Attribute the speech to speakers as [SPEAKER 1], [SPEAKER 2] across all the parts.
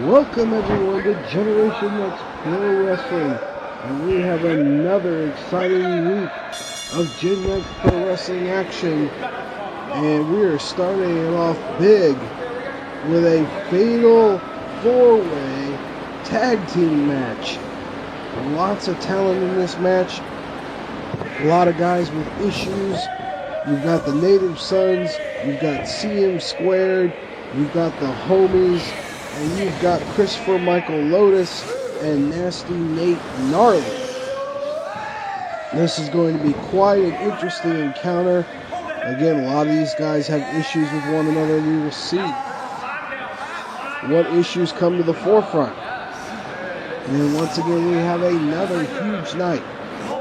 [SPEAKER 1] Welcome everyone to Generation Next Pro Wrestling, and we have another exciting week of Gen Next Pro Wrestling action, and we are starting it off big with a fatal 4-way tag team match. Lots of talent in this match, a lot of guys with issues. You've got the Native Sons, you've got CM Squared, you've got the Homies, and you've got Christopher Michael Lotus and Nasty Nate Gnarly. This is going to be quite an interesting encounter. Again, a lot of these guys have issues with one another, and we will see what issues come to the forefront. And once again, we have another huge night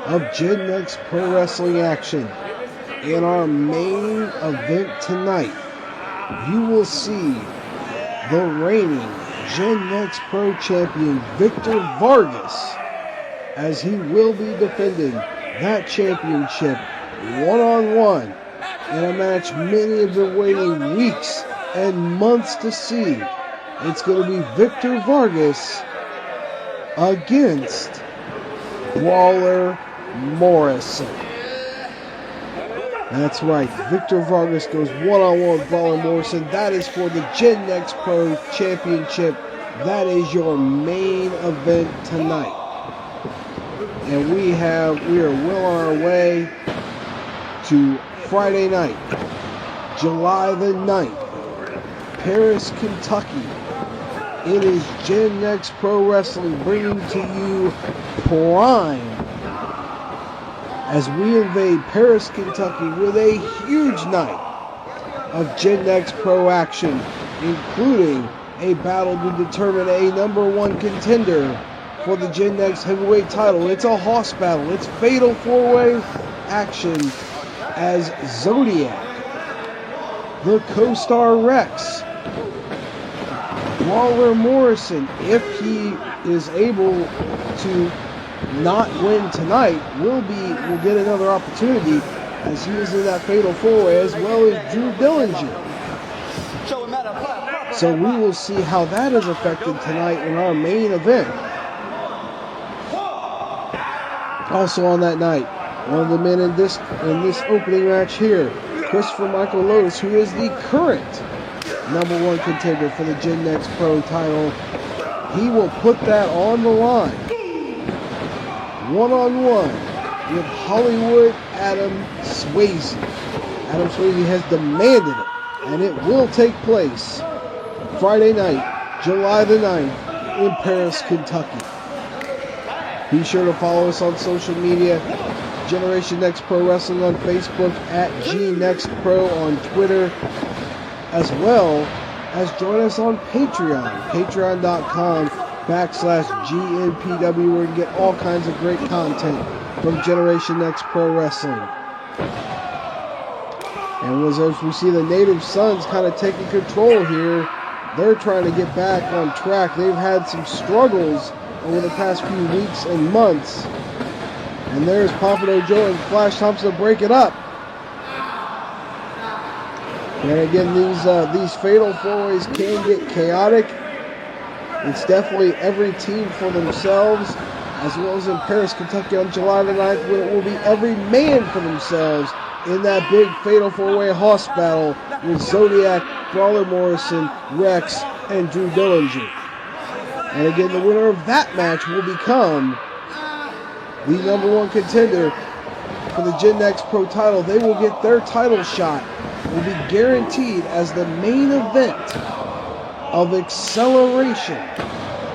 [SPEAKER 1] of Gen Next Pro Wrestling action. In our main event tonight, you will see the reigning Gen Next Pro Champion Victor Vargas, as he will be defending that championship one-on-one in a match many have been waiting weeks and months to see. It's going to be Victor Vargas against Brawler Morrison. That's right, Victor Vargas goes one-on-one with Brawler Morrison. That is for the Gen Next Pro Championship. That is your main event tonight. And we are well on our way to Friday night, July the 9th, Paris, Kentucky. It is Gen Next Pro Wrestling bringing to you Prime, as we invade Paris, Kentucky with a huge night of Gen Next Pro action, including a battle to determine a #1 contender for the Gen Next Heavyweight title. It's a hoss battle. It's fatal 4-way action as Zodiac, the co-star Rex, Brawler Morrison, if he is able to not win tonight, will get another opportunity, as he is in that fatal 4-way, as well as Drew Dillinger. So we will see how that is affected tonight in our main event. Also on that night, one of the men in this opening match here, Christopher Michael Lotus, who is the current #1 contender for the Gen Next Pro title, he will put that on the line one-on-one with Hollywood Adam Swayze. Adam Swayze has demanded it, and it will take place Friday night, July the 9th in Paris, Kentucky. Be sure to follow us on social media, Generation Next Pro Wrestling on Facebook, at GNextPro on Twitter, as well as join us on Patreon, patreon.com/GNPW, where you can get all kinds of great content from Generation Next Pro Wrestling. And as we see the Native Sons kind of taking control here, they're trying to get back on track. They've had some struggles over the past few weeks and months. And there's Pompano Joe and Flash Thompson to break it up. And again, these fatal 4-ways can get chaotic. It's definitely every team for themselves, as well as in Paris, Kentucky on July the 9th, where it will be every man for themselves in that big fatal 4-way hoss battle with Zodiac, Brawler Morrison, Rex, and Drew Dillinger. And again, the winner of that match will become the #1 contender for the Gen Next Pro title. They will get their title shot, will be guaranteed as the main event of Acceleration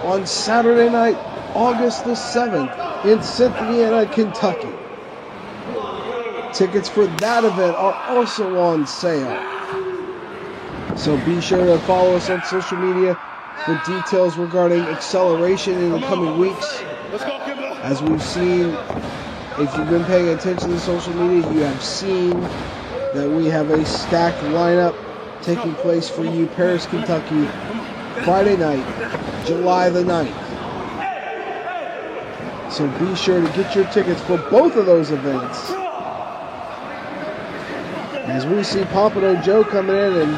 [SPEAKER 1] on Saturday night, August the 7th in Cynthiana, Kentucky. Tickets for that event are also on sale. So be sure to follow us on social media for details regarding Acceleration in the coming weeks. As we've seen, if you've been paying attention to social media, you have seen that we have a stacked lineup taking place for you, Paris, Kentucky, Friday night, July the 9th. So be sure to get your tickets for both of those events. As we see Pompano Joe coming in, and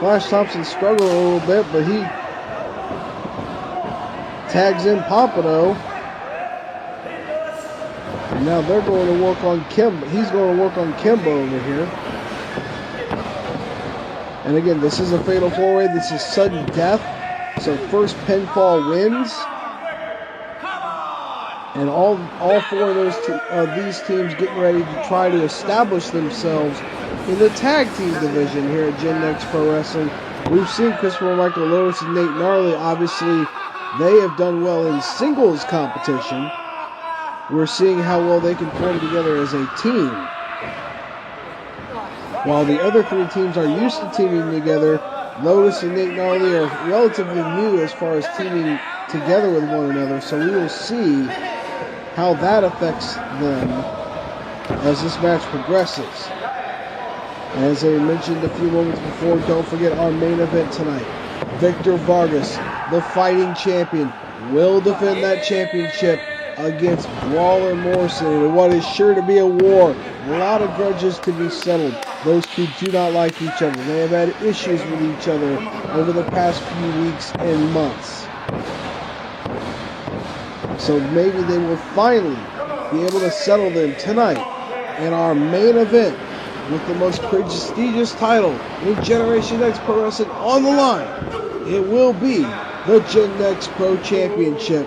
[SPEAKER 1] Flash Thompson struggled a little bit, but tags in Pompano. And now they're going to work on Kimba. He's going to work on Kimba over here. And again, this is a fatal four-way. This is sudden death. So first pinfall wins. And all four of these teams getting ready to try to establish themselves in the tag team division here at Gen Next Pro Wrestling. We've seen Christopher Michael, Lotus, and Nate Gnarly. Obviously, they have done well in singles competition. We're seeing how well they can form together as a team. While the other three teams are used to teaming together, Lotus and Nate Gnarly are relatively new as far as teaming together with one another. So we will see how that affects them as this match progresses. As I mentioned a few moments before, don't forget our main event tonight. Victor Vargas, the fighting champion, will defend that championship against Brawler Morrison in what is sure to be a war. A lot of grudges to be settled. Those two do not like each other. They have had issues with each other over the past few weeks and months. So maybe they will finally be able to settle them tonight in our main event with the most prestigious title in Generation X Pro Wrestling on the line. It will be the Gen Next Pro Championship.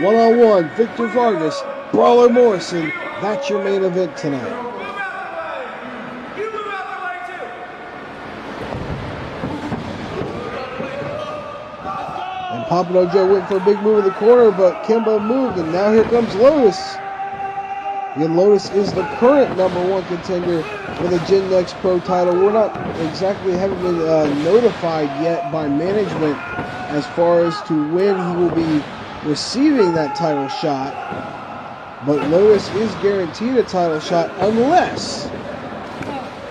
[SPEAKER 1] One-on-one, Victor Vargas, Brawler Morrison. That's your main event tonight. And Pompano Joe went for a big move in the corner, but Kimba moved, and now here comes Lotus. Again, Lotus is the current #1 contender for the Gen Next Pro title. We're not exactly haven't been notified yet by management as far as to when he will be receiving that title shot. But Lotus is guaranteed a title shot unless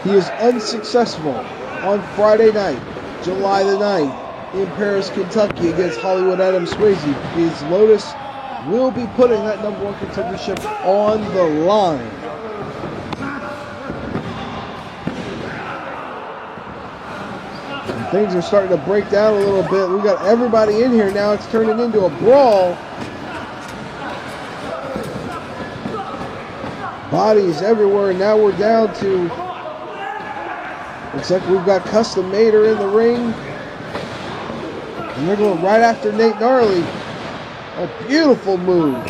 [SPEAKER 1] he is unsuccessful on Friday night, July the 9th, in Paris, Kentucky against Hollywood Adam Swayze, because Lotus will be putting that #1 contendership on the line. And things are starting to break down a little bit. We've got everybody in here now. It's turning into a brawl. Bodies everywhere. Now we're down to, looks like we've got Custom Mater in the ring. And they're going right after Nate Gnarly. A beautiful move.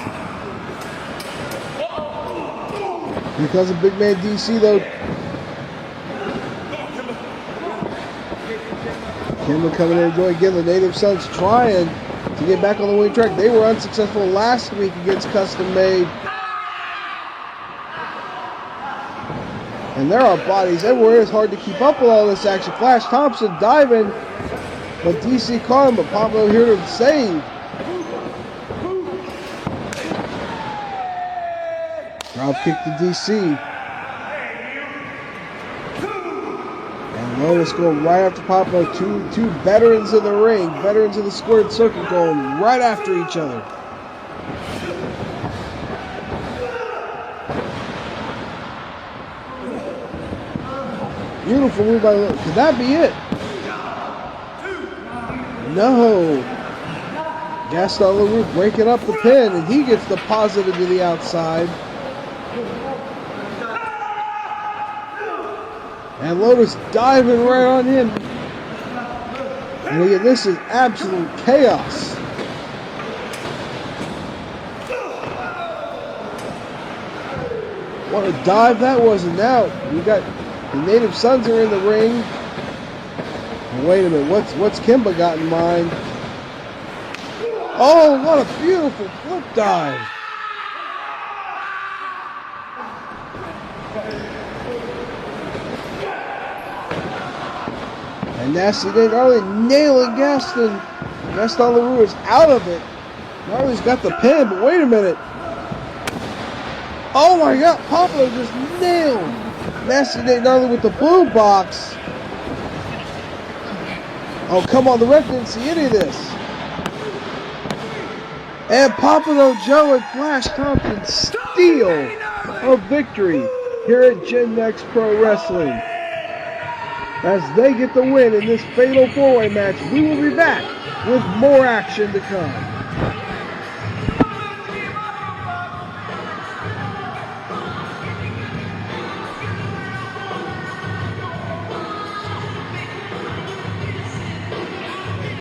[SPEAKER 1] Because of Big Man DC though. Kimba coming in and joining again. The Native Sons trying to get back on the winning track. They were unsuccessful last week against Custom Made. And there are bodies everywhere. It's hard to keep up with all this action. Flash Thompson diving. But DC caught him, but Pablo here to save. Drop kick to DC. And Lotus going right after Pablo. Two veterans of the ring, veterans of the squared circle going right after each other. Beautiful move by Lotus. Could that be it? No. Gaston LaRue breaking up the pin, and he gets deposited to the outside. And Lotus diving right on him. And again, this is absolute chaos. What a dive that was. And now we got the Native Sons are in the ring. Wait a minute, what's Kimba got in mind? Oh, what a beautiful flip dive. And Nasty Nate Gnarly nailing Gaston. Gaston LaRue is out of it. Gnarly's got the pin, but wait a minute. Oh my God, Pablo just nailed Nasty Nate Gnarly with the blue box. Oh, come on, the ref didn't see any of this. And Pompano Joe and Flash Thompson steal a victory here at Gen Next Pro Wrestling. As they get the win in this fatal four-way match, we will be back with more action to come.